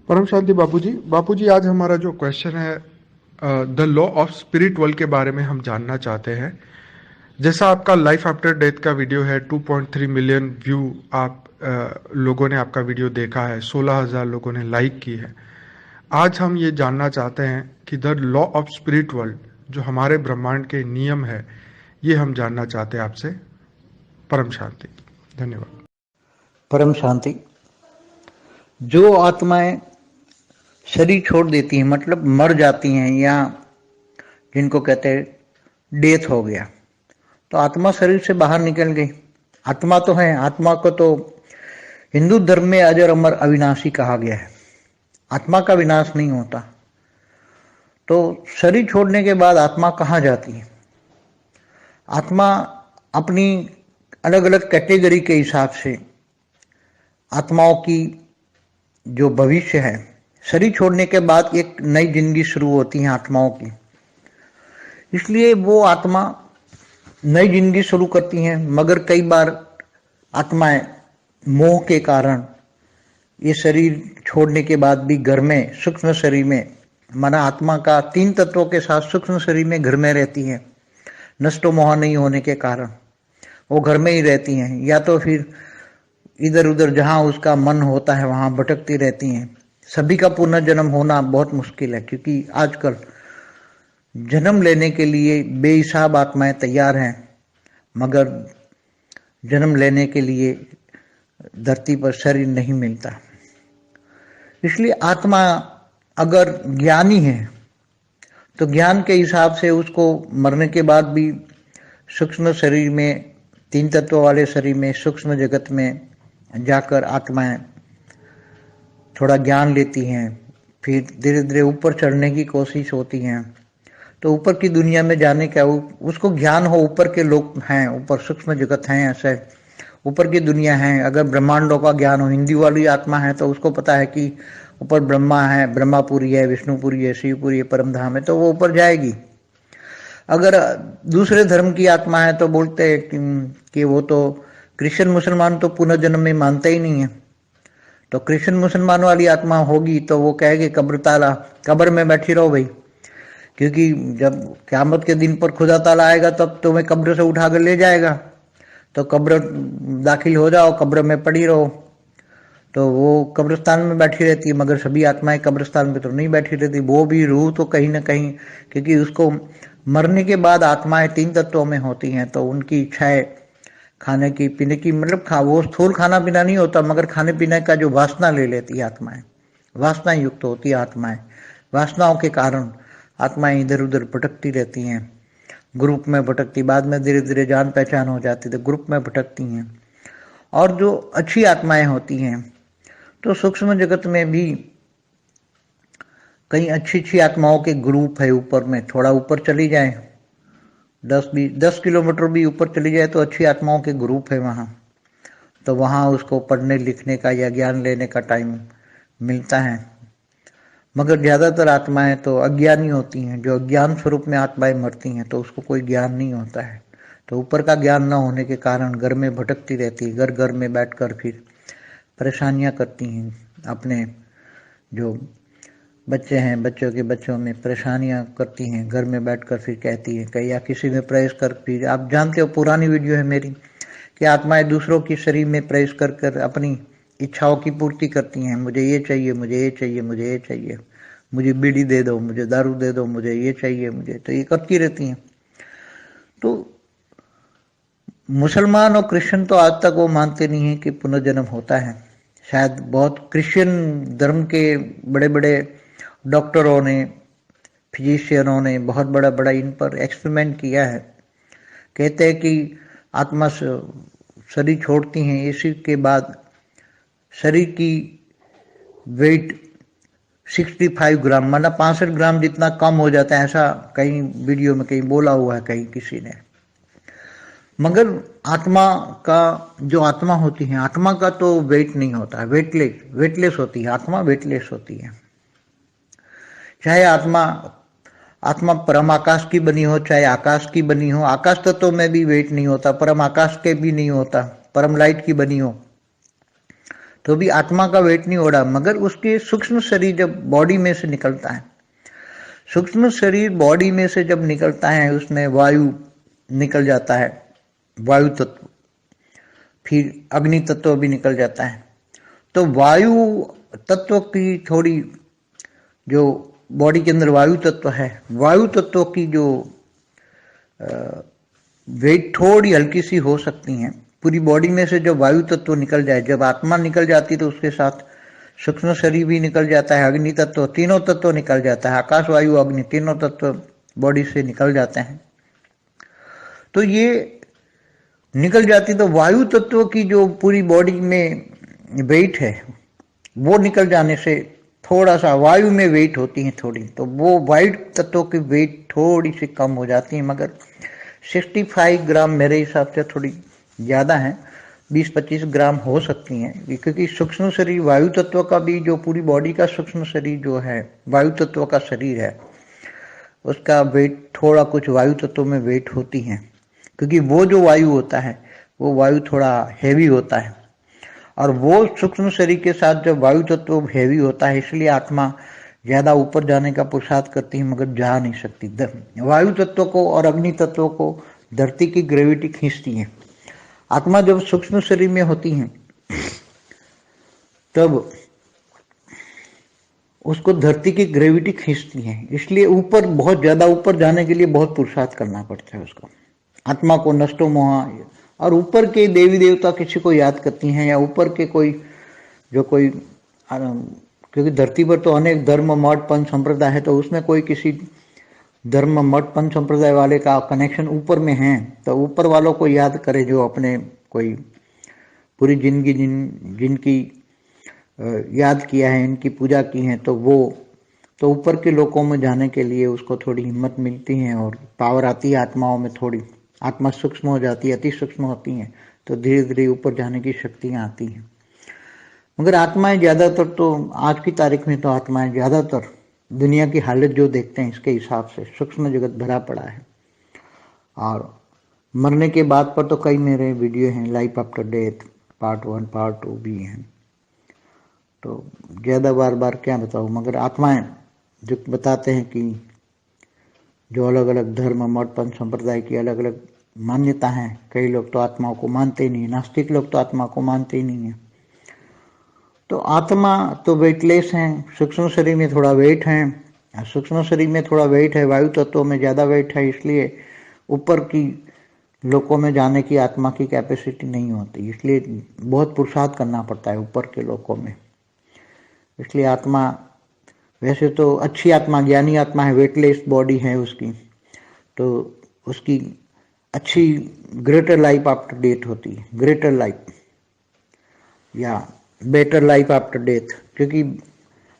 परम शांति बापूजी आज हमारा जो क्वेश्चन है the law of spirit world के बारे में हम जानना चाहते हैं। जैसा आपका लाइफ आफ्टर डेथ का वीडियो है, 2.3 मिलियन व्यू आप लोगों ने आपका वीडियो देखा है, 16,000 लोगों ने लाइक की है। आज हम ये जानना चाहते हैं कि the law of spirit world जो हमारे ब्रह्मांड के नियम है, ये हम जानना चाहते हैं आपसे। परम शांति। धन्यवाद। परम शांति। जो आत्माएं शरीर छोड़ देती हैं, मतलब मर जाती हैं, या जिनको कहते हैं डेथ हो गया, तो आत्मा शरीर से बाहर निकल गई। आत्मा तो है, आत्मा को तो हिंदू धर्म में अजर अमर अविनाशी कहा गया है। आत्मा का विनाश नहीं होता। तो शरीर छोड़ने के बाद आत्मा कहाँ जाती है? आत्मा अपनी अलग अलग कैटेगरी के हिसाब से आत्माओं की जो भविष्य है, शरीर छोड़ने के बाद एक नई जिंदगी शुरू होती है आत्माओं की। इसलिए वो आत्मा नई जिंदगी शुरू करती हैं, मगर कई बार आत्माएं मोह के कारण ये शरीर छोड़ने के बाद भी घर में, सूक्ष्म शरीर में, माना आत्मा का 3 तत्वों के साथ सूक्ष्म शरीर में घर में रहती हैं। नष्टो मोह नहीं होने के कारण वो घर में ही रहती हैं, या तो फिर इधर उधर जहां उसका मन होता है वहां भटकती रहती हैं। सभी का पुनर्जन्म होना बहुत मुश्किल है, क्योंकि आजकल जन्म लेने के लिए बेहिसाब आत्माएं तैयार हैं, मगर जन्म लेने के लिए धरती पर शरीर नहीं मिलता। इसलिए आत्मा अगर ज्ञानी है तो ज्ञान के हिसाब से उसको मरने के बाद भी सूक्ष्म शरीर में, 3 तत्वों वाले शरीर में, सूक्ष्म जगत में जाकर आत्माएं थोड़ा ज्ञान लेती हैं, फिर धीरे धीरे ऊपर चढ़ने की कोशिश होती हैं। तो ऊपर की दुनिया में जाने का उसको ज्ञान हो, ऊपर के लोग हैं, ऊपर सूक्ष्म जगत हैं, ऐसे ऊपर की दुनिया है। अगर ब्रह्मांडों का ज्ञान हो, हिंदी वाली आत्मा है तो उसको पता है कि ऊपर ब्रह्मा है, ब्रह्मापुरी है, विष्णुपुरी है, शिवपुरी है, परम धाम है, तो वो ऊपर जाएगी। अगर दूसरे धर्म की आत्मा है तो बोलते हैं कि वो तो क्रिश्चियन मुसलमान तो पुनर्जन्म में मानते ही नहीं है। तो क्रिश्चियन मुसलमान वाली आत्मा होगी तो वो कहेगी कब्र ताला, कब्र में बैठी रहो भाई, क्योंकि जब क़यामत के दिन पर खुदा ताला आएगा तब तुम्हें कब्र से उठा कर ले जाएगा, तो कब्र दाखिल हो जाओ, कब्र में पड़ी रहो। तो वो कब्रिस्तान में बैठी रहती है, मगर सभी आत्माएं कब्रिस्तान में तो नहीं बैठी रहती। वो भी रूह तो कहीं ना कहीं, क्योंकि उसको मरने के बाद आत्माएं 3 तत्वों में होती हैं, तो उनकी इच्छाएं खाने की, पीने की, मतलब वो स्थूल खाना पीना नहीं होता, मगर खाने पीने का जो वासना ले लेती है आत्माएं, वासना युक्त होती है आत्माएं। वासनाओं के कारण आत्माएं इधर उधर भटकती रहती हैं, ग्रुप में भटकती, बाद में धीरे धीरे जान पहचान हो जाती तो ग्रुप में भटकती हैं। और जो अच्छी आत्माएं होती हैं तो सूक्ष्म जगत में भी कई अच्छी अच्छी आत्माओं के ग्रुप है ऊपर में। थोड़ा ऊपर चली जाए, 10 किलोमीटर भी ऊपर चली जाए तो अच्छी आत्माओं के ग्रुप है वहाँ। तो वहाँ उसको पढ़ने लिखने का या ज्ञान लेने का टाइम मिलता है। मगर ज़्यादातर आत्माएं तो अज्ञानी होती हैं। जो अज्ञान स्वरूप में आत्माएं मरती हैं तो उसको कोई ज्ञान नहीं होता है। तो ऊपर का ज्ञान न होने के कारण घर में भटकती रहती है, घर घर में बैठकर फिर परेशानियां करती हैं। अपने जो बच्चे हैं, बच्चों के बच्चों में परेशानियां करती हैं, घर में बैठकर फिर कहती हैं कहीं या किसी में प्रवेश कर, फिर आप जानते हो पुरानी वीडियो है मेरी कि आत्माएं दूसरों की शरीर में प्रवेश कर कर अपनी इच्छाओं की पूर्ति करती हैं। मुझे ये चाहिए, मुझे ये चाहिए, मुझे ये चाहिए, मुझे बीड़ी दे दो, मुझे दारू दे दो, मुझे ये चाहिए, मुझे, तो ये करती रहती हैं। तो मुसलमान और क्रिश्चियन तो आज तक वो मानते नहीं हैं कि पुनर्जन्म होता है। शायद बहुत क्रिश्चियन धर्म के बड़े बड़े डॉक्टरों ने, फिजिशियनों ने बहुत बड़ा बड़ा इन पर एक्सपेरिमेंट किया है। कहते हैं कि आत्मा शरीर छोड़ती हैं, इसी के बाद शरीर की वेट 65 ग्राम, माना 65 ग्राम जितना कम हो जाता है, ऐसा कहीं वीडियो में कहीं बोला हुआ है कहीं किसी ने। मगर आत्मा का, जो आत्मा होती है, आत्मा का तो वेट नहीं होता है, वेटलेस होती है आत्मा, वेटलेस होती है। चाहे आत्मा परम आकाश की बनी हो, चाहे आकाश की बनी हो, आकाश तत्व में भी वेट नहीं होता, परम आकाश के भी नहीं होता, परम लाइट की बनी हो तो भी आत्मा का वेट नहीं ओढ़ा, मगर उसके सूक्ष्म शरीर जब बॉडी में से निकलता है, सूक्ष्म शरीर बॉडी में से जब निकलता है, उसमें वायु निकल जाता है, वायु तत्व, फिर अग्नि तत्व भी निकल जाता है। तो वायु तत्व की थोड़ी, जो बॉडी के अंदर वायु तत्व है, वायु तत्व की जो वेट थोड़ी हल्की सी हो सकती हैं। पूरी बॉडी में से जब वायु तत्व निकल जाए, जब आत्मा निकल जाती तो उसके साथ सूक्ष्म शरीर भी निकल जाता है, अग्नि तत्व, तीनों तत्व निकल जाता है, आकाश वायु अग्नि तीनों तत्व बॉडी से निकल जाते हैं। तो ये निकल जाती तो वायु तत्व की जो पूरी बॉडी में वेट है, वो निकल जाने से थोड़ा सा वायु में वेट होती है थोड़ी, तो वो वायु तत्व की वेट थोड़ी सी कम हो जाती है, मगर 65 ग्राम मेरे हिसाब से थोड़ी ज़्यादा है, 20-25 ग्राम हो सकती हैं, क्योंकि सूक्ष्म शरीर वायु तत्व का भी, जो पूरी बॉडी का सूक्ष्म शरीर जो है वायु तत्व का शरीर है, उसका वेट थोड़ा कुछ वायु तत्व में वेट होती है, क्योंकि वो जो वायु होता है वो वायु थोड़ा हैवी होता है, और वो सूक्ष्म शरीर के साथ जब वायु तत्व हैवी होता है, इसलिए आत्मा ज़्यादा ऊपर जाने का पुरुषार्थ करती है, मगर जा नहीं सकती। वायु तत्व को और अग्नि तत्व को धरती की ग्रेविटी खींचती है। आत्मा जब सूक्ष्म शरीर में होती है तब उसको धरती की ग्रेविटी खींचती है, इसलिए ऊपर, बहुत ज़्यादा ऊपर जाने के लिए बहुत पुरुषार्थ करना पड़ता है उसको, आत्मा को। नष्टो मोहा, और ऊपर के देवी देवता किसी को याद करती हैं, या ऊपर के कोई जो कोई, क्योंकि धरती पर तो अनेक धर्म मठ पंच संप्रदाय है, तो उसमें कोई किसी धर्म मठ पंच संप्रदाय वाले का कनेक्शन ऊपर में है, तो ऊपर वालों को याद करे, जो अपने कोई पूरी जिंदगी जिनकी याद किया है, इनकी पूजा की है, तो वो तो ऊपर के लोकों में जाने के लिए उसको थोड़ी हिम्मत मिलती है और पावर आती है आत्माओं में, थोड़ी आत्मा सूक्ष्म हो जाती है, अति सूक्ष्म होती हैं, तो धीरे धीरे ऊपर जाने की शक्तियाँ आती हैं। मगर आत्माएं ज़्यादातर, तो आज की तारीख में तो आत्माएं ज़्यादातर दुनिया की हालत जो देखते हैं इसके हिसाब से सूक्ष्म जगत भरा पड़ा है। और मरने के बाद पर तो कई मेरे वीडियो हैं, life after death part 1 part 2 भी हैं, तो ज़्यादा बार बार क्या बताऊँ, मगर आत्माएं जो बताते हैं कि जो अलग अलग धर्म मठ पंथ संप्रदाय की अलग अलग मान्यता है, कई लोग तो आत्माओं को मानते ही नहीं, नास्तिक लोग तो आत्मा को मानते ही नहीं है। तो आत्मा तो वेटलेस है, सूक्ष्म शरीर में थोड़ा वेट है, सूक्ष्म शरीर में थोड़ा वेट है, वायु तत्वों में ज़्यादा वेट है, इसलिए ऊपर की लोकों में जाने की आत्मा की कैपेसिटी नहीं होती, इसलिए बहुत पुरुषार्थ करना पड़ता है ऊपर के लोकों में। इसलिए आत्मा वैसे तो अच्छी आत्मा, ज्ञानी आत्मा है, वेटलेस बॉडी है उसकी, तो उसकी अच्छी ग्रेटर लाइफ आफ्टर डेथ होती है, ग्रेटर लाइफ या बेटर लाइफ आफ्टर डेथ, क्योंकि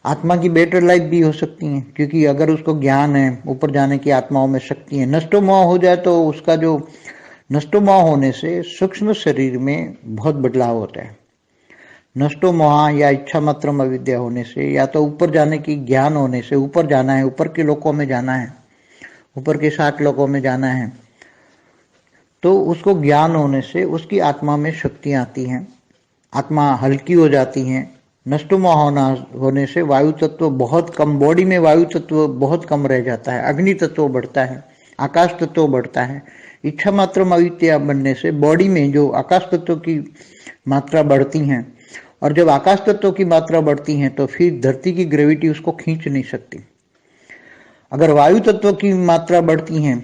आत्मा की बेटर लाइफ भी हो सकती है, क्योंकि अगर उसको ज्ञान है, ऊपर जाने की आत्माओं में शक्ति है। नष्टो मोह हो जाए तो उसका जो नष्टो मोह होने से सूक्ष्म शरीर में बहुत बदलाव होता है। नष्टो मोह या इच्छा मात्रम अविद्या होने से, या तो ऊपर जाने की ज्ञान होने से, ऊपर जाना है, ऊपर के लोकों में जाना है, ऊपर के 60 लोकों में जाना है, तो उसको ज्ञान होने से उसकी आत्मा में शक्ति आती हैं, आत्मा हल्की हो जाती हैं। नष्टो मोह होने से वायु तत्व बहुत कम, बॉडी में वायु तत्व बहुत कम रह जाता है, अग्नि तत्व बढ़ता है, आकाश तत्व बढ़ता है। इच्छा मात्रम अविद्या बनने से बॉडी में जो आकाश तत्व की मात्रा बढ़ती हैं, और जब आकाश तत्व की मात्रा बढ़ती है तो फिर धरती की ग्रेविटी उसको खींच नहीं सकती। अगर वायु तत्व की मात्रा बढ़ती है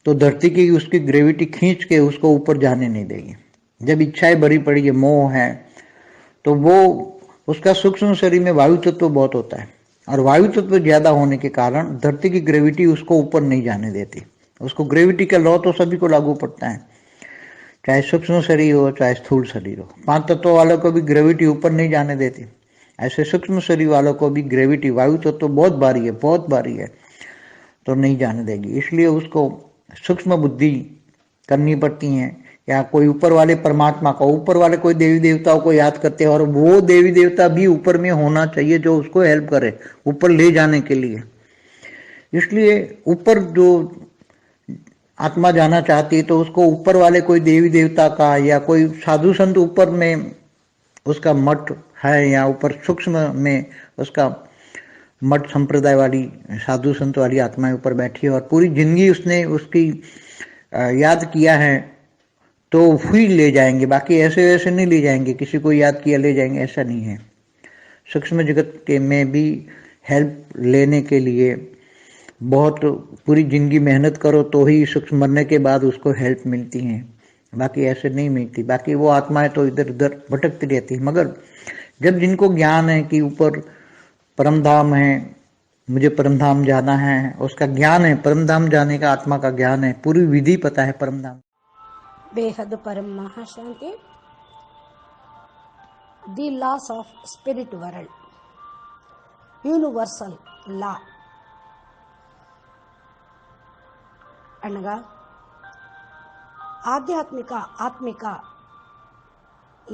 तो धरती की उसकी ग्रेविटी खींच के उसको ऊपर जाने नहीं देगी। जब इच्छाएं भरी पड़ी है, मोह है, तो वो उसका सूक्ष्म शरीर में वायु तत्व बहुत होता है, और वायु तत्व ज्यादा होने के कारण धरती की ग्रेविटी उसको ऊपर नहीं जाने देती। उसको ग्रेविटी का लॉ तो सभी को लागू पड़ता है, चाहे सूक्ष्म शरीर हो चाहे स्थूल शरीर हो। 5 तत्वों वालों को भी ग्रेविटी ऊपर नहीं जाने देती, ऐसे सूक्ष्म शरीर वालों को भी ग्रेविटी, वायु तत्व बहुत भारी है, बहुत भारी है, तो नहीं जाने देगी। इसलिए उसको सूक्ष्म बुद्धि करनी पड़ती है, या कोई ऊपर वाले परमात्मा को, ऊपर वाले कोई देवी देवताओं को याद करते हैं, और वो देवी देवता भी ऊपर में होना चाहिए जो उसको हेल्प करे ऊपर ले जाने के लिए। इसलिए ऊपर जो आत्मा जाना चाहती है तो उसको ऊपर वाले कोई देवी देवता का या कोई साधु संत ऊपर में उसका मठ है, या ऊपर सूक्ष्म में उसका मठ संप्रदाय वाली साधु संत वाली आत्माएं ऊपर बैठी है और पूरी जिंदगी उसने उसकी याद किया है, तो ही ले जाएंगे, बाकी ऐसे वैसे नहीं ले जाएंगे, किसी को याद किया ले जाएंगे, ऐसा नहीं है। सूक्ष्म जगत के में भी हेल्प लेने के लिए बहुत पूरी जिंदगी मेहनत करो तो ही सूक्ष्म मरने के बाद उसको हेल्प मिलती है, बाकी ऐसे नहीं मिलती। बाकी वो आत्माएं तो इधर उधर भटकती रहती है। मगर जब जिनको ज्ञान है कि ऊपर परमधाम है, मुझे परमधाम जाना है, उसका ज्ञान है, परमधाम जाने का आत्मा का ज्ञान है, पूरी विधि पता है परमधाम। बेहद परम महाशांति। The laws of spirit world, universal law అనగా ఆత్మిక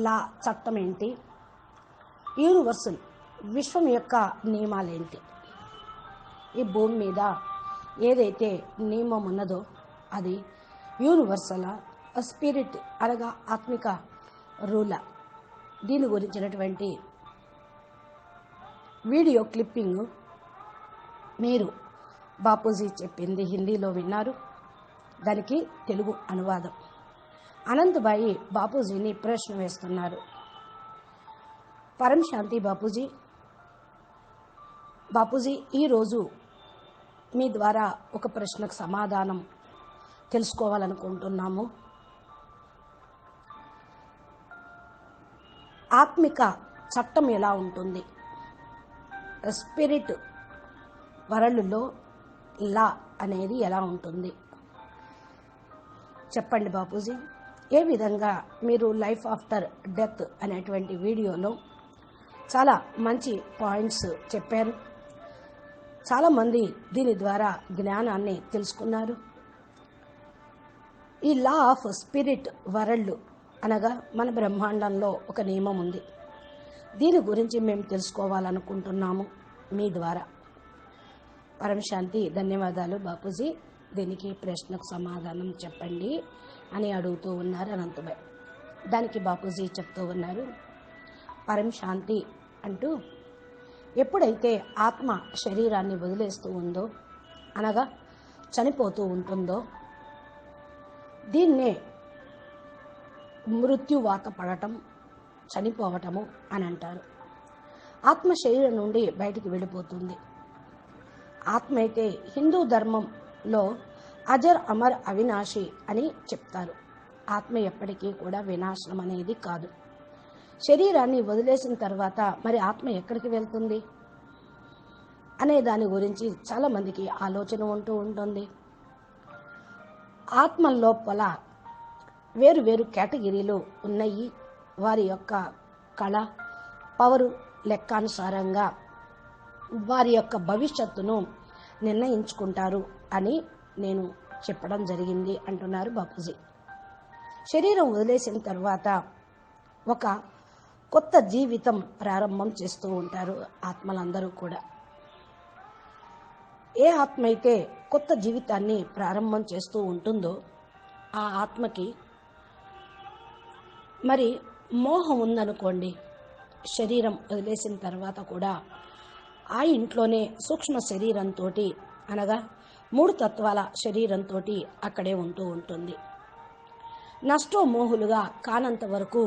లా చట్టం ఏంటి, యూనివర్సల్ విశ్వం యొక్క నియమాలేంటి, ఈ భూమి మీద ఏదైతే నియమం ఉన్నదో అది యూనివర్సల్ స్పిరిట్ అనగా ఆత్మిక రూల. దీని గురించినటువంటి వీడియో క్లిప్పింగ్ మీరు బాపూజీ చెప్పింది హిందీలో విన్నారు, దానికి తెలుగు అనువాదం. అనంతబాయి బాపూజీని ప్రశ్న వేస్తున్నారు. పరం శాంతి బాపూజీ ఈరోజు మీ ద్వారా ఒక ప్రశ్నకు సమాధానం తెలుసుకోవాలనుకుంటున్నాము. ఆత్మిక చట్టం ఎలా ఉంటుంది, స్పిరిట్ వరల్డ్లో లా అనేది ఎలా ఉంటుంది చెప్పండి బాపూజీ. ఏ విధంగా మీరు లైఫ్ ఆఫ్టర్ డెత్ అనేటువంటి వీడియోలో చాలా మంచి పాయింట్స్ చెప్పారు, చాలామంది దీని ద్వారా జ్ఞానాన్ని తెలుసుకున్నారు. ఈ లా ఆఫ్ స్పిరిట్ వరల్డ్ అనగా మన బ్రహ్మాండంలో ఒక నియమం ఉంది, దీని గురించి మేము తెలుసుకోవాలనుకుంటున్నాము మీ ద్వారా. పరమశాంతి ధన్యవాదాలు బాపూజీ, దీనికి ప్రశ్నకు సమాధానం చెప్పండి అని అడుగుతూ ఉన్నారు అనంతబాయ్. దానికి బాపూజీ చెప్తూ ఉన్నారు, పరమశాంతి అంటూ ఎప్పుడైతే ఆత్మ శరీరాన్ని వదిలేస్తూ ఉందో అనగా చనిపోతూ ఉంటుందో దీన్నే మృత్యువాత పడటం, చనిపోవటము అని అంటారు. ఆత్మ శరీరం నుండి బయటికి వెళ్ళిపోతుంది. ఆత్మ అయితే హిందూ ధర్మంలో అజర్ అమర్ అవినాశి అని చెప్తారు. ఆత్మ ఎప్పటికీ కూడా వినాశనం అనేది కాదు. శరీరాన్ని వదిలేసిన తర్వాత మరి ఆత్మ ఎక్కడికి వెళ్తుంది అనే దాని గురించి చాలామందికి ఆలోచన ఉంటూ ఉంటుంది. ఆత్మ లోపల వేరు వేరు కేటగిరీలు ఉన్నాయి. వారి యొక్క కళ పవరు లెక్కానుసారంగా వారి యొక్క భవిష్యత్తును నిర్ణయించుకుంటారు అని నేను చెప్పడం జరిగింది అంటున్నారు బాపూజీ. శరీరం వదిలేసిన తర్వాత ఒక కొత్త జీవితం ప్రారంభం చేస్తూ ఉంటారు ఆత్మలందరూ కూడా. ఏ ఆత్మ అయితే కొత్త జీవితాన్ని ప్రారంభం చేస్తూ ఉంటుందో ఆ ఆత్మకి మరి మోహం ఉందనుకోండి, శరీరం వదిలేసిన తర్వాత కూడా ఆ ఇంట్లోనే సూక్ష్మ శరీరంతో అనగా 3 తత్వాల శరీరంతో అక్కడే ఉంటూ ఉంటుంది. నష్టో మోహులుగా కానంత వరకు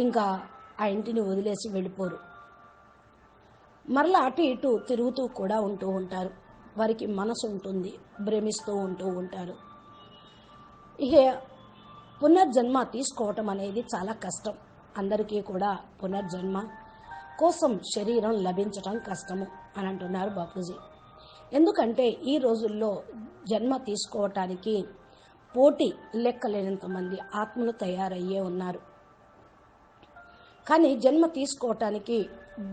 ఇంకా ఆ ఇంటిని వదిలేసి వెళ్ళిపోరు. మరలా అటు ఇటు తిరుగుతూ కూడా ఉంటూ ఉంటారు. వారికి మనసు ఉంటుంది, భ్రమిస్తూ ఉంటూ ఉంటారు. ఇక పునర్జన్మ తీసుకోవటం అనేది చాలా కష్టం. అందరికీ కూడా పునర్జన్మ కోసం శరీరం లభించటం కష్టము అని అంటున్నారు బాపూజీ. ఎందుకంటే ఈ రోజుల్లో జన్మ తీసుకోవటానికి పోటీ లెక్కలేనంత మంది ఆత్మలు తయారయ్యే ఉన్నారు. కానీ జన్మ తీసుకోవటానికి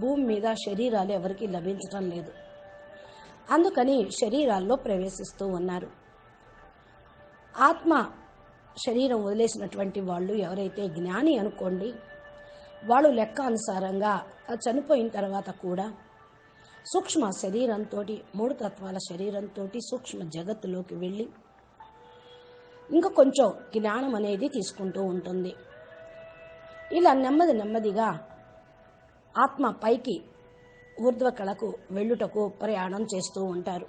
భూమి మీద శరీరాలు ఎవరికి లభించటం లేదు. అందుకని శరీరాల్లో ప్రవేశిస్తూ ఉన్నారు. ఆత్మ శరీరం వదిలేసినటువంటి వాళ్ళు ఎవరైతే జ్ఞాని అనుకోండి, వాళ్ళు లెక్క అనుసారంగా చనిపోయిన తర్వాత కూడా సూక్ష్మ శరీరంతో 3 తత్వాల శరీరంతో సూక్ష్మ జగత్తులోకి వెళ్ళి ఇంకా కొంచెం జ్ఞానం అనేది తీసుకుంటూ ఉంటుంది. ఇలా నెమ్మదిగా ఆత్మ పైకి ఊర్ధ్వకళకు వెళ్ళుటకు ప్రయాణం చేస్తూ ఉంటారు.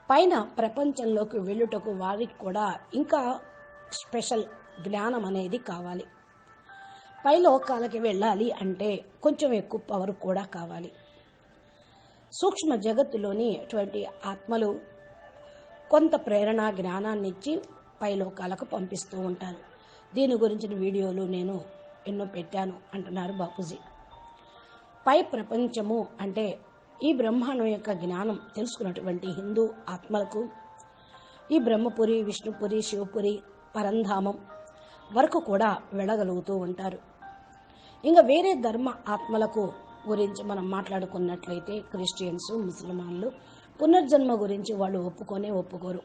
పైన ప్రపంచంలోకి వెళ్ళుటకు వారికి కూడా ఇంకా స్పెషల్ జ్ఞానం అనేది కావాలి. పై లోకాలకి వెళ్ళాలి అంటే కొంచెం ఎక్కువ పవర్ కూడా కావాలి. సూక్ష్మ జగత్తులోని అటువంటి ఆత్మలు కొంత ప్రేరణ జ్ఞానాన్ని ఇచ్చి పై లోకాలకు పంపిస్తూ ఉంటారు. దీని గురించిన వీడియోలు నేను ఎన్నో పెట్టాను అంటున్నారు బాపూజీ. పై ప్రపంచము అంటే ఈ బ్రహ్మాండం యొక్క జ్ఞానం తెలుసుకున్నటువంటి హిందూ ఆత్మలకు ఈ బ్రహ్మపురి, విష్ణుపురి, శివపురి, పరంధామం వరకు కూడా వెళ్ళగలుగుతూ ఉంటారు. ఇంకా వేరే ధర్మ ఆత్మలకు గురించి మనం మాట్లాడుకున్నట్లయితే క్రిస్టియన్స్, ముసల్మాన్లు పునర్జన్మ గురించి వాళ్ళు ఒప్పుకోరు.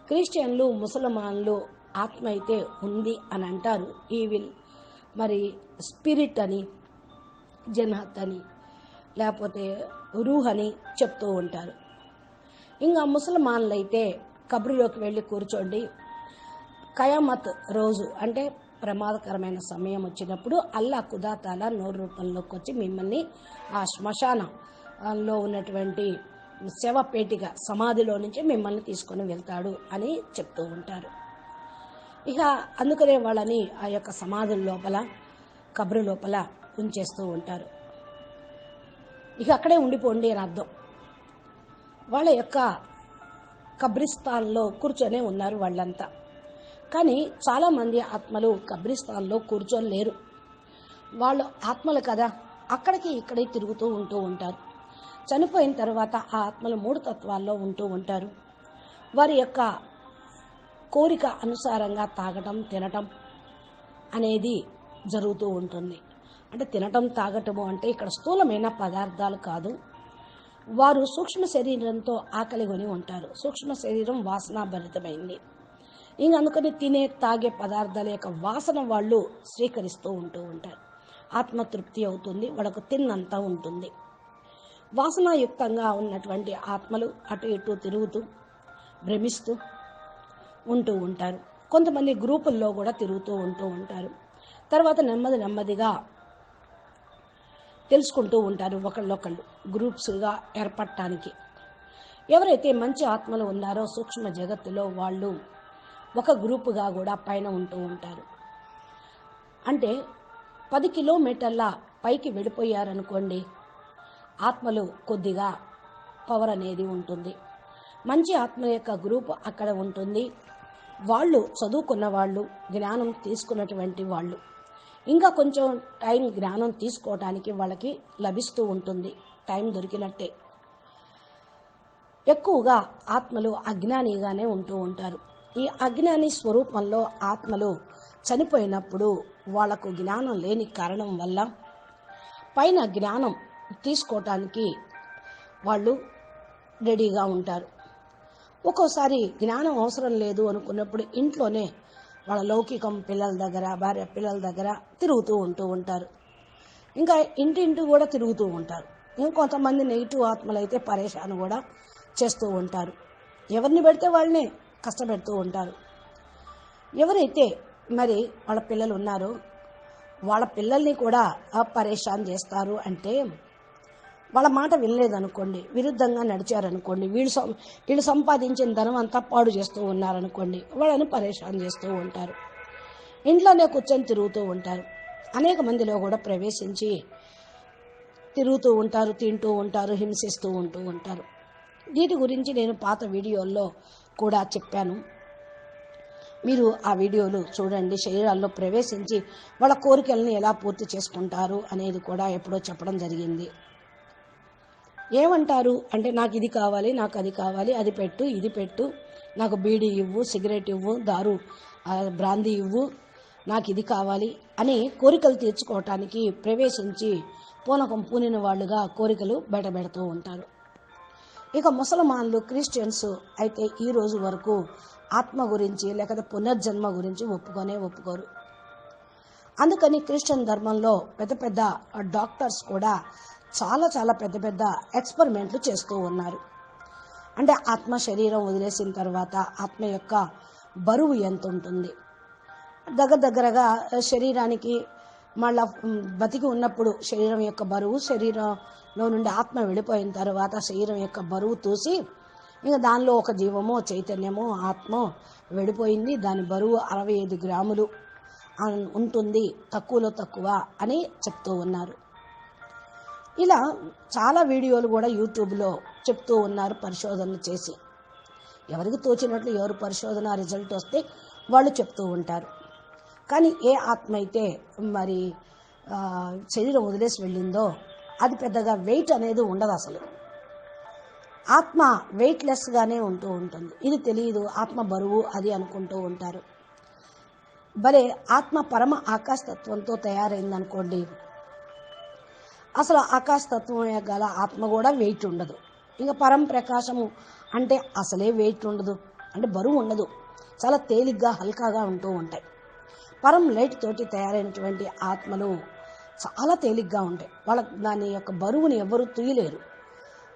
క్రిస్టియన్లు, ముసల్మాన్లు ఆత్మ అయితే ఉంది అని అంటారు. ఈవిల్ మరి స్పిరిట్ అని, జన్హత్ అని, లేకపోతే రూహ్ అని చెప్తూ ఉంటారు. ఇంకా ముసల్మాన్లు అయితే కబ్రులోకి వెళ్ళి కూర్చోండి, కయామత్ రోజు అంటే ప్రమాదకరమైన సమయం వచ్చినప్పుడు అల్లా ఖుదాతాలా నోరు రూపంలోకి వచ్చి మిమ్మల్ని ఆ శ్మశానంలో ఉన్నటువంటి శవపేటిక సమాధిలో నుంచి మిమ్మల్ని తీసుకొని వెళ్తాడు అని చెప్తూ ఉంటారు. ఇక అందుకనే వాళ్ళని ఆ యొక్క సమాధుల లోపల, కబ్రు లోపల ఉంచేస్తూ ఉంటారు. ఇక అక్కడే ఉండిపోండి అని అర్థం. వాళ్ళ యొక్క కబ్రిస్తాన్లో కూర్చొనే ఉన్నారు వాళ్ళంతా. కానీ చాలామంది ఆత్మలు కబ్రిస్తాన్లో కూర్చొని లేరు. వాళ్ళు ఆత్మలు కదా, అక్కడికి ఇక్కడికి తిరుగుతూ ఉంటూ ఉంటారు. చనిపోయిన తర్వాత ఆ ఆత్మలు 3 తత్వాల్లో ఉంటూ ఉంటారు. వారి యొక్క కోరిక అనుసారంగా తాగటం, తినటం అనేది జరుగుతూ ఉంటుంది. అంటే తినటం, తాగటము అంటే ఇక్కడ స్థూలమైన పదార్థాలు కాదు. వారు సూక్ష్మ శరీరంతో ఆకలి కొని ఉంటారు. సూక్ష్మ శరీరం వాసనాభరితమైంది. ఇంక అందుకని తినే, తాగే పదార్థాల యొక్క వాసన వాళ్ళు స్వీకరిస్తూ ఉంటూ ఉంటారు. ఆత్మతృప్తి అవుతుంది, వాళ్ళకు తిన్నంత ఉంటుంది. వాసనాయుక్తంగా ఉన్నటువంటి ఆత్మలు అటు ఇటు తిరుగుతూ భ్రమిస్తూ ఉంటూ ఉంటారు. కొంతమంది గ్రూపుల్లో కూడా తిరుగుతూ ఉంటూ ఉంటారు. తర్వాత నెమ్మదిగా తెలుసుకుంటూ ఉంటారు ఒకళ్ళొకళ్ళు గ్రూప్స్గా ఏర్పడటానికి. ఎవరైతే మంచి ఆత్మలు ఉన్నారో సూక్ష్మ జగత్తులో వాళ్ళు ఒక గ్రూపుగా కూడా పైన ఉంటూ ఉంటారు. అంటే 10 కిలోమీటర్ల పైకి వెళ్ళిపోయారనుకోండి, ఆత్మలు కొద్దిగా పవర్ అనేది ఉంటుంది. మంచి ఆత్మ యొక్క గ్రూప్ అక్కడ ఉంటుంది. వాళ్ళు చదువుకున్న వాళ్ళు, జ్ఞానం తీసుకున్నటువంటి వాళ్ళు. ఇంకా కొంచెం టైం జ్ఞానం తీసుకోవడానికి వాళ్ళకి లభిస్తూ ఉంటుంది. టైం దొరికినట్టే. ఎక్కువగా ఆత్మలు అజ్ఞానిగానే ఉంటూ ఉంటారు. ఈ అజ్ఞాని స్వరూపంలో ఆత్మలు చనిపోయినప్పుడు వాళ్లకు జ్ఞానం లేని కారణం వల్ల పైన జ్ఞానం తీసుకోవటానికి వాళ్ళు రెడీగా ఉంటారు. ఒక్కోసారి జ్ఞానం అవసరం లేదు అనుకున్నప్పుడు ఇంట్లోనే వాళ్ళ లౌకికం పిల్లల దగ్గర, భార్య పిల్లల దగ్గర తిరుగుతూ ఉంటూ ఉంటారు. ఇంకా ఇంటింటి కూడా తిరుగుతూ ఉంటారు. ఇంకొంతమంది నెగిటివ్ ఆత్మలు అయితే పరేషాన్ కూడా చేస్తూ ఉంటారు. ఎవరిని పెడితే వాళ్ళని కష్టపెడుతూ ఉంటారు. ఎవరైతే మరి వాళ్ళ పిల్లలు ఉన్నారో వాళ్ళ పిల్లల్ని కూడా పరేషాన్ చేస్తారు. అంటే వాళ్ళ మాట వినలేదనుకోండి, విరుద్ధంగా నడిచారనుకోండి, వీళ్ళు సంపాదించిన ధనం అంతా పాడు చేస్తూ ఉన్నారనుకోండి, వాళ్ళని పరేషాన్ చేస్తూ ఉంటారు. ఇంట్లోనే కూర్చొని తిరుగుతూ ఉంటారు. అనేక మందిలో కూడా ప్రవేశించి తిరుగుతూ ఉంటారు, తింటూ ఉంటారు, హింసిస్తూ ఉంటూ ఉంటారు. వీటి గురించి నేను పాత వీడియోల్లో కూడా చెప్పాను. మీరు ఆ వీడియోలు చూడండి. శరీరాల్లో ప్రవేశించి వాళ్ళ కోరికలను ఎలా పూర్తి చేసుకుంటారు అనేది కూడా ఎప్పుడో చెప్పడం జరిగింది. ఏమంటారు అంటే, నాకు ఇది కావాలి, నాకు అది కావాలి, అది పెట్టు, ఇది పెట్టు, నాకు బీడీ ఇవ్వు, సిగరెట్ ఇవ్వు, దారు బ్రాందీ ఇవ్వు, నాకు ఇది కావాలి అని కోరికలు తీర్చుకోవటానికి ప్రవేశించి పూనకం పూనిన వాళ్ళుగా కోరికలు బయటపెడుతూ ఉంటారు. ఇక ముసల్మాన్లు, క్రిస్టియన్స్ అయితే ఈ రోజు వరకు ఆత్మ గురించి లేకపోతే పునర్జన్మ గురించి ఒప్పుకోరు. అందుకని క్రిస్టియన్ ధర్మంలో పెద్ద డాక్టర్స్ కూడా చాలా పెద్ద ఎక్స్పెరిమెంట్లు చేస్తూ ఉన్నారు. అంటే ఆత్మ శరీరం వదిలేసిన తర్వాత ఆత్మ యొక్క బరువు ఎంత ఉంటుంది, దగ్గరగా శరీరానికి మళ్ళా బతికి ఉన్నప్పుడు శరీరం యొక్క బరువు, శరీరంలో నుండి ఆత్మ వెళ్ళిపోయిన తర్వాత శరీరం యొక్క బరువు చూసి ఇంకా దానిలో ఒక జీవమో చైతన్యమో ఆత్మ వెళ్ళిపోయింది, దాని బరువు 65 గ్రాములు ఉంటుంది, తక్కువలో తక్కువ అని చెప్తూ ఉన్నారు. ఇలా చాలా వీడియోలు కూడా యూట్యూబ్లో చెప్తూ ఉన్నారు పరిశోధనలు చేసి. ఎవరికి తోచినట్లు ఎవరు పరిశోధన రిజల్ట్ వస్తే వాళ్ళు చెప్తూ ఉంటారు. కానీ ఏ ఆత్మ అయితే మరి శరీరం వదిలేసి వెళ్ళిందో అది పెద్దగా వెయిట్ అనేది ఉండదు. అసలు ఆత్మ వెయిట్లెస్గానే ఉంటూ ఉంటుంది. ఇది తెలియదు, ఆత్మ బరువు అది అనుకుంటూ ఉంటారు. భలే ఆత్మ పరమ ఆకాశతత్వంతో తయారైందనుకోండి, అసలు ఆకాశతత్వం గల ఆత్మ కూడా వెయిట్ ఉండదు. ఇంకా పరం ప్రకాశము అంటే అసలే వెయిట్ ఉండదు, అంటే బరువు ఉండదు, చాలా తేలిగ్గా హల్కాగా ఉంటూ ఉంటాయి. పరం లైట్ తోటి తయారైనటువంటి ఆత్మలు చాలా తేలిగ్గా ఉంటాయి. దాని యొక్క బరువుని ఎవరు తుయ్యలేరు,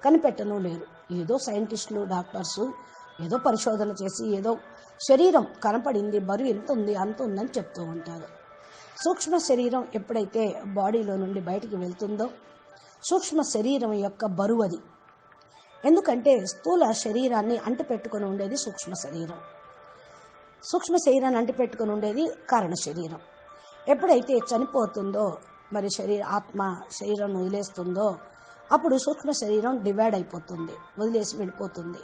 కనిపెట్టను లేరు. ఏదో సైంటిస్టులు డాక్టర్సు ఏదో పరిశోధన చేసి ఏదో శరీరం కనపడింది, బరువు ఎంత ఉంది అంత ఉందని చెప్తూ ఉంటారు. సూక్ష్మ శరీరం ఎప్పుడైతే బాడీలో నుండి బయటికి వెళ్తుందో సూక్ష్మ శరీరం యొక్క బరువు అది. ఎందుకంటే స్థూల శరీరాన్ని అంటిపెట్టుకొని ఉండేది సూక్ష్మ శరీరం, సూక్ష్మ శరీరాన్ని అంటిపెట్టుకొని ఉండేది కారణ శరీరం. ఎప్పుడైతే చనిపోతుందో మరి ఆత్మ శరీరం వదిలేస్తుందో అప్పుడు సూక్ష్మ శరీరం డివైడ్ అయిపోతుంది, వదిలేసి వెళ్ళిపోతుంది.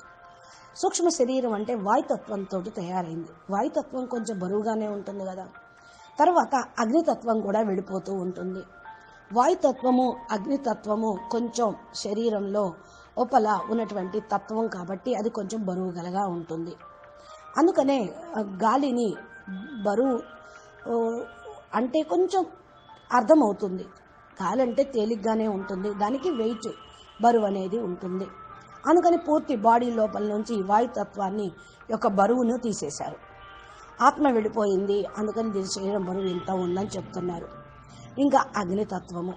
సూక్ష్మ శరీరం అంటే వాయుతత్వంతో తయారైంది. వాయుతత్వం కొంచెం బరువుగానే ఉంటుంది కదా. తర్వాత అగ్నితత్వం కూడా వెళ్ళిపోతూ ఉంటుంది. వాయుతత్వము అగ్నితత్వము కొంచెం శరీరంలో లోపల ఉన్నటువంటి తత్వం కాబట్టి అది కొంచెం బరువు గలగా ఉంటుంది. అందుకనే గాలిని బరువు అంటే కొంచెం అర్థమవుతుంది. గాలి అంటే తేలిగ్గానే ఉంటుంది, దానికి వెయిట్ బరువు అనేది ఉంటుంది. అందుకని పూర్తి బాడీ లోపల నుంచి వాయుతత్వాన్ని యొక్క బరువును తీసేశారు. ఆత్మ వెళ్ళిపోయింది, అందుకని దీని శరీరం బరువు ఇంత ఉందని చెప్తున్నారు. ఇంకా అగ్నితత్వము,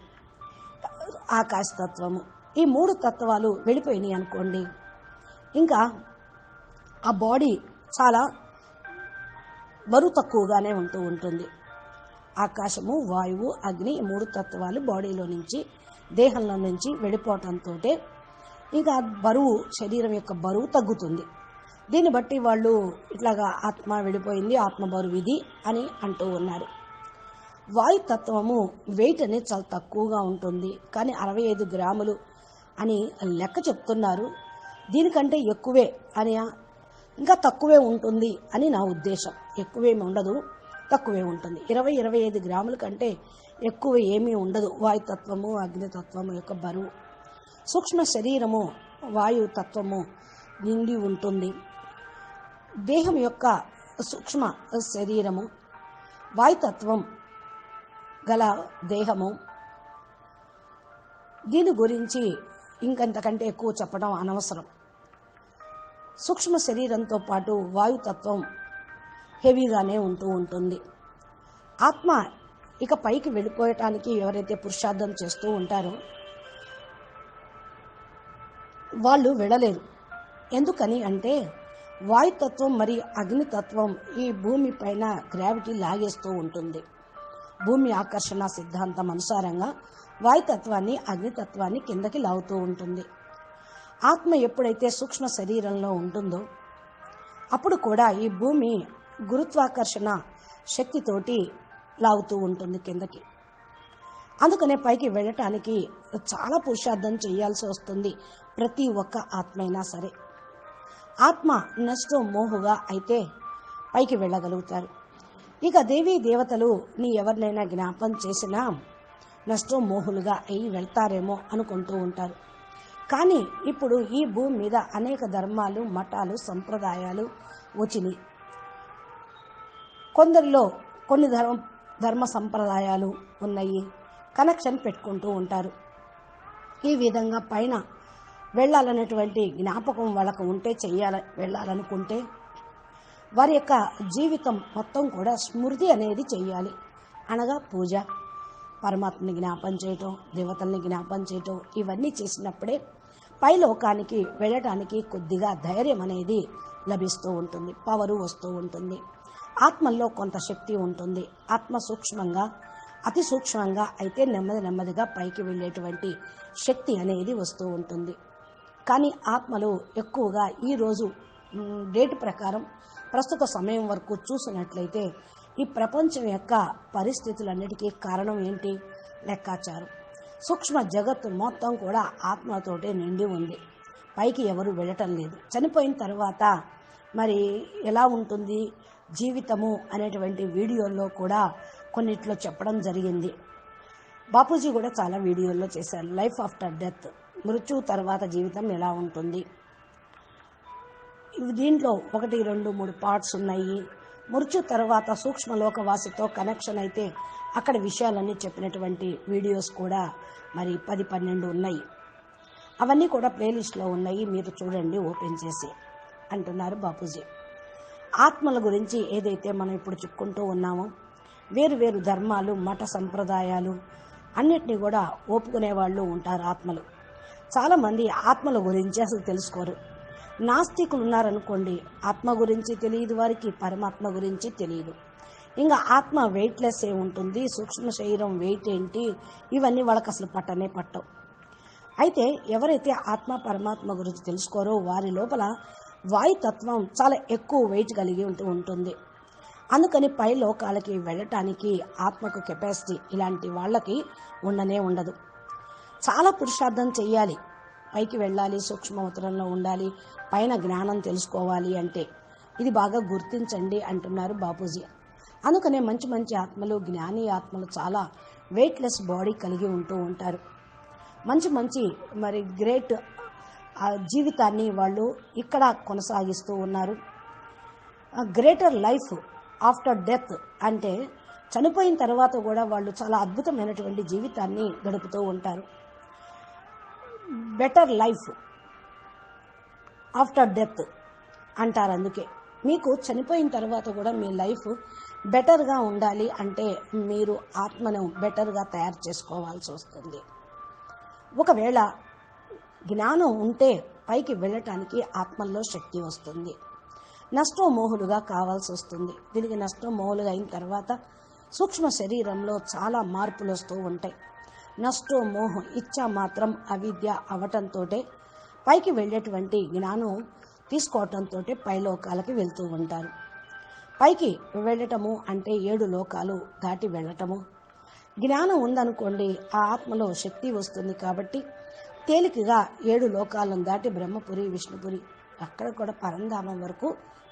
ఆకాశతత్వము, ఈ 3 తత్వాలు వెళ్ళిపోయినాయి అనుకోండి, ఇంకా ఆ బాడీ చాలా బరువు తక్కువగానే ఉంటూ ఉంటుంది. ఆకాశము, వాయువు, అగ్ని, 3 తత్వాలు బాడీలో నుంచి దేహంలో నుంచి వెళ్ళిపోవటంతో ఇంకా బరువు, శరీరం యొక్క బరువు తగ్గుతుంది. దీన్ని బట్టి వాళ్ళు ఇట్లాగా ఆత్మ వెళ్ళిపోయింది, ఆత్మ బరువు ఇది అని అంటూ ఉన్నారు. వాయుతత్వము వెయిట్ అనేది చాలా తక్కువగా ఉంటుంది, కానీ 65 గ్రాములు అని లెక్క చెప్తున్నారు. దీనికంటే ఎక్కువే అని, ఇంకా తక్కువే ఉంటుంది అని నా ఉద్దేశం. ఎక్కువేమి ఉండదు, తక్కువే ఉంటుంది. 20-25 గ్రాముల కంటే ఎక్కువ ఏమీ ఉండదు వాయుతత్వము అగ్నితత్వము యొక్క బరువు. సూక్ష్మ శరీరము వాయుతత్వము నిండి ఉంటుంది. దేహం యొక్క సూక్ష్మ శరీరము వాయుతత్వం గల దేహము. దీని గురించి ఇంకంతకంటే ఎక్కువ చెప్పడం అనవసరం. సూక్ష్మ శరీరంతో పాటు వాయుతత్వం హెవీగానే ఉంటూ ఉంటుంది. ఆత్మ ఇక పైకి వెళ్ళిపోయటానికి ఎవరైతే పురుషార్థం చేస్తూ ఉంటారో వాళ్ళు వెళ్ళలేరు. ఎందుకని అంటే వాయుతత్వం మరియు అగ్నితత్వం ఈ భూమి పైన గ్రావిటీ లాగేస్తూ ఉంటుంది. భూమి ఆకర్షణ సిద్ధాంతం అనుసారంగా వాయుతత్వాన్ని అగ్నితత్వాన్ని కిందకి లాగుతూ ఉంటుంది. ఆత్మ ఎప్పుడైతే సూక్ష్మ శరీరంలో ఉంటుందో అప్పుడు కూడా ఈ భూమి గురుత్వాకర్షణ శక్తితోటి లాగుతూ ఉంటుంది కిందకి. అందుకనే పైకి వెళ్ళటానికి చాలా పురుషార్థం చేయాల్సి వస్తుంది ప్రతి ఒక్క ఆత్మ అయినా సరే. ఆత్మ నష్టం మోహుగా అయితే పైకి వెళ్ళగలుగుతారు. ఇక దేవీ దేవతలు నీ ఎవరినైనా జ్ఞాపం చేసినా నష్టం మోహులుగా అయి వెళ్తారేమో అనుకుంటూ ఉంటారు. కానీ ఇప్పుడు ఈ భూమి మీద అనేక ధర్మాలు, మఠాలు, సంప్రదాయాలు వచ్చినాయి. కొందరిలో కొన్ని ధర్మ సంప్రదాయాలు ఉన్నాయి, కనెక్షన్ పెట్టుకుంటూ ఉంటారు. ఈ విధంగా పైన వెళ్ళాలనేటువంటి జ్ఞాపకం వాళ్ళకు ఉంటే వెళ్ళాలనుకుంటే వారి యొక్క జీవితం మొత్తం కూడా స్మృతి అనేది చెయ్యాలి. అనగా పూజ, పరమాత్మని జ్ఞాపం చేయటం, దేవతల్ని జ్ఞాపం చేయటం, ఇవన్నీ చేసినప్పుడే పై లోకానికి వెళ్ళటానికి కొద్దిగా ధైర్యం అనేది లభిస్తూ ఉంటుంది, పవరు వస్తూ ఉంటుంది. ఆత్మల్లో కొంత శక్తి ఉంటుంది. ఆత్మ సూక్ష్మంగా, అతి సూక్ష్మంగా అయితే నెమ్మదిగా పైకి వెళ్ళేటువంటి శక్తి అనేది వస్తూ ఉంటుంది. కానీ ఆత్మలు ఎక్కువగా ఈరోజు డేట్ ప్రకారం ప్రస్తుత సమయం వరకు చూసినట్లయితే ఈ ప్రపంచం యొక్క పరిస్థితులన్నిటికీ కారణం ఏంటి? లెక్కాచారం. సూక్ష్మ జగత్తు మొత్తం కూడా ఆత్మతోటే నిండి ఉంది. పైకి ఎవరు వెళ్ళటం లేదు. చనిపోయిన తర్వాత మరి ఎలా ఉంటుంది జీవితము అనేటువంటి వీడియోల్లో కూడా కొన్నిట్లో చెప్పడం జరిగింది. బాపూజీ కూడా చాలా వీడియోల్లో చేశారు. లైఫ్ ఆఫ్టర్ డెత్, మృత్యు తర్వాత జీవితం ఎలా ఉంటుంది. దీంట్లో 1, 2, 3 పార్ట్స్ ఉన్నాయి. మృత్యు తర్వాత సూక్ష్మలోకవాసితో కనెక్షన్ అయితే అక్కడ విషయాలన్నీ చెప్పినటువంటి వీడియోస్ కూడా మరి 10, 12 ఉన్నాయి. అవన్నీ కూడా ప్లేలిస్ట్లో ఉన్నాయి, మీరు చూడండి ఓపెన్ చేసి అంటున్నారు బాపూజీ. ఆత్మల గురించి ఏదైతే మనం ఇప్పుడు చెప్పుకుంటూ ఉన్నామో, వేరు ధర్మాలు, మత సంప్రదాయాలు అన్నిటినీ కూడా ఒప్పుకునే వాళ్ళు ఉంటారు. ఆత్మలు చాలామంది ఆత్మల గురించి అసలు తెలుసుకోరు. నాస్తికులు ఉన్నారనుకోండి, ఆత్మ గురించి తెలియదు వారికి, పరమాత్మ గురించి తెలియదు. ఇంకా ఆత్మ వెయిట్లెస్ ఏ ఉంటుంది, సూక్ష్మ శరీరం వెయిట్ ఏంటి, ఇవన్నీ వాళ్ళకి అసలు పట్టవు. అయితే ఎవరైతే ఆత్మ పరమాత్మ గురించి తెలుసుకోరో వారి లోపల వాయుతత్వం చాలా ఎక్కువ వెయిట్ కలిగి ఉంటుంది. అందుకని పై లోకాలకి వెళ్ళటానికి ఆత్మకు కెపాసిటీ ఇలాంటి వాళ్ళకి ఉండదు. చాలా పురుషార్థం చెయ్యాలి, పైకి వెళ్ళాలి, సూక్ష్మవతరంలో ఉండాలి, పైన జ్ఞానం తెలుసుకోవాలి అంటే. ఇది బాగా గుర్తించండి అంటున్నారు బాపూజీ. అందుకనే మంచి ఆత్మలు, జ్ఞాని ఆత్మలు చాలా వెయిట్లెస్ బాడీ కలిగి ఉంటూ ఉంటారు. మంచి మరి గ్రేట్ జీవితాన్ని వాళ్ళు ఇక్కడ కొనసాగిస్తూ ఉన్నారు. గ్రేటర్ లైఫ్ ఆఫ్టర్ డెత్ అంటే చనిపోయిన తర్వాత కూడా వాళ్ళు చాలా అద్భుతమైనటువంటి జీవితాన్ని గడుపుతూ ఉంటారు. బెటర్ లైఫ్ ఆఫ్టర్ డెత్ అంటారు. అందుకే మీకు చనిపోయిన తర్వాత కూడా మీ లైఫ్ బెటర్గా ఉండాలి అంటే మీరు ఆత్మను బెటర్గా తయారు చేసుకోవాల్సి వస్తుంది. ఒకవేళ జ్ఞానం ఉంటే పైకి వెళ్ళటానికి ఆత్మల్లో శక్తి వస్తుంది. నష్టమోహులుగా కావాల్సి వస్తుంది. దీనికి నష్టమోహులుగా అయిన తర్వాత సూక్ష్మ శరీరంలో చాలా మార్పులు వస్తూ ఉంటాయి. నష్టమోహం ఇచ్చా మాత్రం అవిద్య అవటంతో పైకి వెళ్ళేటువంటి జ్ఞానం తీసుకోవటంతో పైలోకాలకి వెళ్తూ ఉంటారు. పైకి వెళ్ళటము అంటే 7 లోకాలు దాటి వెళ్ళటము. జ్ఞానం ఉందనుకోండి, ఆ ఆత్మలో శక్తి వస్తుంది కాబట్టి తేలికగా 7 లోకాలను దాటి బ్రహ్మపురి, విష్ణుపురి, అక్కడ కూడా పరంధామం వరకు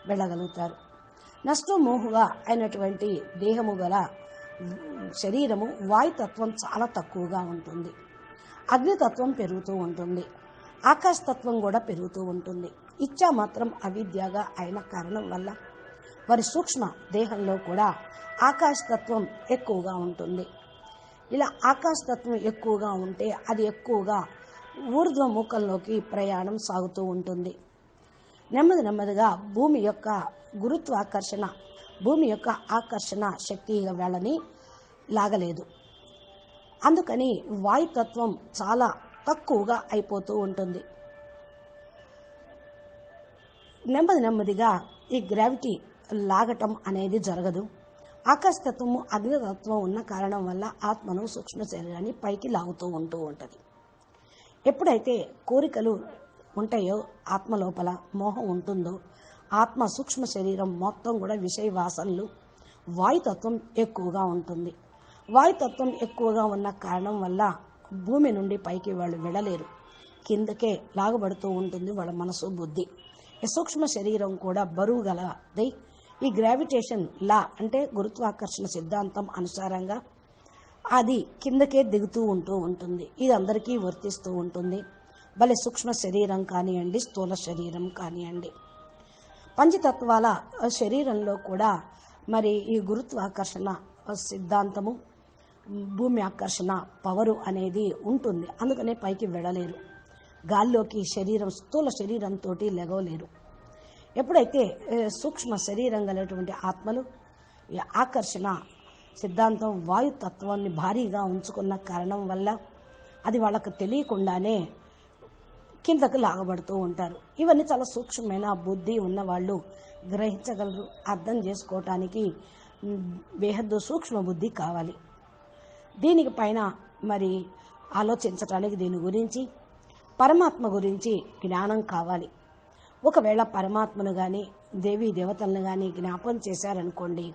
వెళ్ళగలుగుతారు. నష్టమోహుగా అయినటువంటి దేహము గల శరీరము వాయుతత్వం చాలా తక్కువగా ఉంటుంది. అగ్నితత్వం పెరుగుతూ ఉంటుంది. ఆకాశతత్వం కూడా పెరుగుతూ ఉంటుంది. ఇచ్చా మాత్రం అవిద్యగా అయిన కారణం వల్ల వారి సూక్ష్మ దేహంలో కూడా ఆకాశతత్వం ఎక్కువగా ఉంటుంది. ఇలా ఆకాశతత్వం ఎక్కువగా ఉంటే అది ఎక్కువగా ఊర్ధ్వముఖంలోకి ప్రయాణం సాగుతూ ఉంటుంది. నెమ్మదిగా భూమి యొక్క గురుత్వాకర్షణ, భూమి యొక్క ఆకర్షణ శక్తి వాళ్ళని లాగలేదు. అందుకని వాయుతత్వం చాలా తక్కువగా అయిపోతూ ఉంటుంది. నెమ్మదిగా ఈ గ్రావిటీ లాగటం అనేది జరగదు. ఆకాశతత్వము, అగ్నితత్వం ఉన్న కారణం వల్ల ఆత్మను, సూక్ష్మ శరీరాన్ని పైకి లాగుతూ ఉంటుంది. ఎప్పుడైతే కోరికలు ఉంటాయో, ఆత్మ లోపల మోహం ఉంటుందో, ఆత్మ సూక్ష్మ శరీరం మొత్తం కూడా విషయ వాసనలు, వాయుతత్వం ఎక్కువగా ఉంటుంది. వాయుతత్వం ఎక్కువగా ఉన్న కారణం వల్ల భూమి నుండి పైకి వాళ్ళు వెళ్ళలేరు, కిందకే లాగబడుతూ ఉంటుంది వాళ్ళ మనసు, బుద్ధి. ఈ సూక్ష్మ శరీరం కూడా బరువు గలది. ఈ గ్రావిటేషన్ లా అంటే గురుత్వాకర్షణ సిద్ధాంతం అనుసారంగా అది కిందకే దిగుతూ ఉంటుంది. ఇది అందరికీ వర్తిస్తూ ఉంటుంది. భలే సూక్ష్మ శరీరం కానివ్వండి, స్థూల శరీరం కానివ్వండి. పంచతత్వాల శరీరంలో కూడా మరి ఈ గురుత్వాకర్షణ సిద్ధాంతము, భూమి ఆకర్షణ పవరు అనేది ఉంటుంది. అందుకనే పైకి వెళ్ళలేరు, గాల్లోకి శరీరం, స్థూల శరీరంతో లెగవలేరు. ఎప్పుడైతే సూక్ష్మ శరీరం గలటువంటి ఆత్మలు ఈ ఆకర్షణ సిద్ధాంతం వాయుతత్వాన్ని భారీగా ఉంచుకున్న కారణం వల్ల అది వాళ్ళకు తెలియకుండానే కిందకు లాగబడుతూ ఉంటారు. ఇవన్నీ చాలా సూక్ష్మమైన బుద్ధి ఉన్నవాళ్ళు గ్రహించగలరు. అర్థం చేసుకోవటానికి బేహద్దు సూక్ష్మ బుద్ధి కావాలి. దీనికి పైన మరి ఆలోచించటానికి దీని గురించి పరమాత్మ గురించి జ్ఞానం కావాలి. ఒకవేళ పరమాత్మను కానీ దేవీ దేవతలను కానీ జ్ఞాపం చేశారనుకోండి,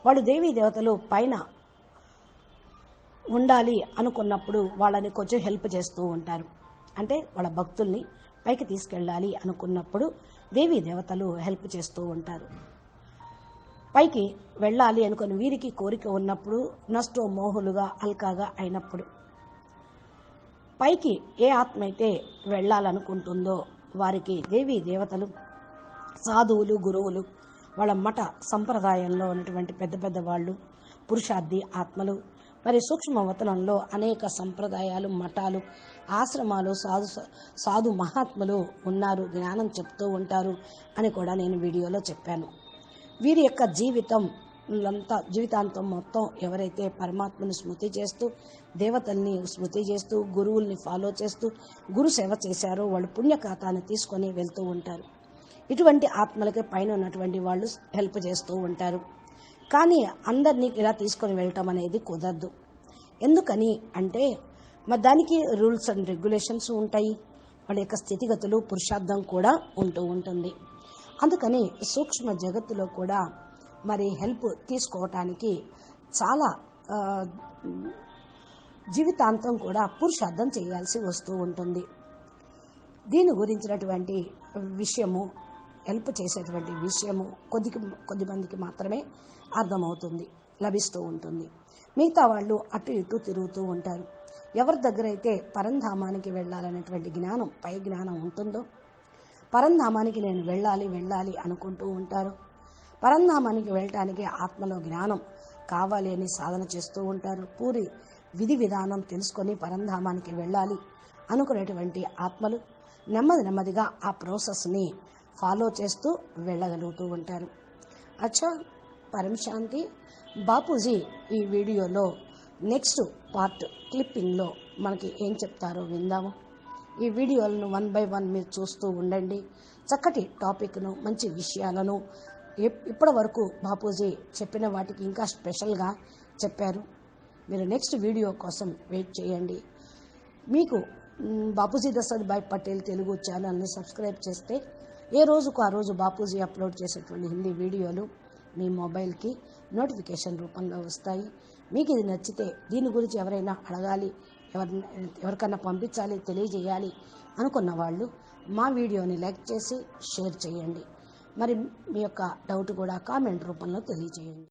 వాళ్ళు దేవీ దేవతలు పైన ఉండాలి అనుకున్నప్పుడు వాళ్ళని కొంచెం హెల్ప్ చేస్తూ ఉంటారు. అంటే వాళ్ళ భక్తుల్ని పైకి తీసుకెళ్ళాలి అనుకున్నప్పుడు దేవీ దేవతలు హెల్ప్ చేస్తూ ఉంటారు. పైకి వెళ్ళాలి అనుకుని వీరికి కోరిక ఉన్నప్పుడు, నష్టో మోహులుగా అల్కాగా అయినప్పుడు, పైకి ఏ ఆత్మ అయితే వెళ్ళాలనుకుంటుందో వారికి దేవీ దేవతలు, సాధువులు, గురువులు, వాళ్ళ మఠ సంప్రదాయంలో ఉన్నటువంటి పెద్ద పెద్ద వాళ్ళు, పురుషార్థి ఆత్మలు, మరి సూక్ష్మవతనంలో అనేక సంప్రదాయాలు, మఠాలు, ఆశ్రమాలు, సాధు మహాత్ములు ఉన్నారు, జ్ఞానం చెప్తూ ఉంటారు అని కూడా నేను వీడియోలో చెప్పాను. వీరి యొక్క జీవితాంతం మొత్తం ఎవరైతే పరమాత్మని స్మృతి చేస్తూ, దేవతల్ని స్మృతి చేస్తూ, గురువుల్ని ఫాలో చేస్తూ గురు సేవ చేశారో వాళ్ళు పుణ్యఖాతాన్ని తీసుకొని వెళ్తూ ఉంటారు. ఇటువంటి ఆత్మలకి పైన ఉన్నటువంటి వాళ్ళు హెల్ప్ చేస్తూ ఉంటారు. కానీ అందరినీ ఇలా తీసుకొని వెళ్ళటం అనేది కుదరదు. ఎందుకని అంటే మరి దానికి రూల్స్ అండ్ రెగ్యులేషన్స్ ఉంటాయి. వాళ్ళ యొక్క స్థితిగతులు, పురుషార్థం కూడా ఉంటూ ఉంటుంది. అందుకని సూక్ష్మ జగత్తులో కూడా మరి హెల్ప్ తీసుకోవటానికి చాలా జీవితాంతం కూడా పురుషార్థం చేయాల్సి వస్తూ ఉంటుంది. దీని గురించినటువంటి విషయము, హెల్ప్ చేసేటువంటి విషయము కొద్దిమందికి మాత్రమే అర్థమవుతుంది, లభిస్తూ ఉంటుంది. మిగతా వాళ్ళు అటు ఇటు తిరుగుతూ ఉంటారు. ఎవరి దగ్గర అయితే పరంధామానికి వెళ్ళాలనేటువంటి జ్ఞానం, పై జ్ఞానం ఉంటుందో, పరంధామానికి నేను వెళ్ళాలి అనుకుంటూ ఉంటారు. పరంధామానికి వెళ్ళటానికి ఆత్మలో జ్ఞానం కావాలి అని సాధన చేస్తూ ఉంటారు. పూరి విధి విధానం తెలుసుకొని పరంధామానికి వెళ్ళాలి అనుకునేటువంటి ఆత్మలు నెమ్మదిగా ఆ ప్రాసెస్ని ఫాలో చేస్తూ వెళ్ళగలుగుతూ ఉంటారు. అచ్చా, పరమ శాంతి. బాపూజీ ఈ వీడియోలో నెక్స్ట్ పార్ట్ క్లిప్పింగ్లో మనకి ఏం చెప్తారో విందాము. ఈ వీడియోలను 1 by 1 మీరు చూస్తూ ఉండండి. చక్కటి టాపిక్ను, మంచి విషయాలను ఇప్పటి వరకు బాపూజీ చెప్పిన వాటికి ఇంకా స్పెషల్గా చెప్పారు. మీరు నెక్స్ట్ వీడియో కోసం వెయిట్ చేయండి. మీకు బాపూజీ దశరథ్ భాయ్ పటేల్ తెలుగు ఛానల్ని సబ్స్క్రైబ్ చేస్తే ఏ రోజుకు ఆ రోజు బాపూజీ అప్లోడ్ చేసేటువంటి హిందీ వీడియోలు మీ మొబైల్కి నోటిఫికేషన్ రూపంలో వస్తాయి. మీకు ఇది నచ్చితే, దీని గురించి ఎవరైనా అడగాలి, ఎవరికన్నా పంపించాలి, తెలియజేయాలి అనుకున్న వాళ్ళు మా వీడియోని లైక్ చేసి షేర్ చేయండి. మరి మీ యొక్క డౌట్ కూడా కామెంట్ రూపంలో తెలియజేయండి.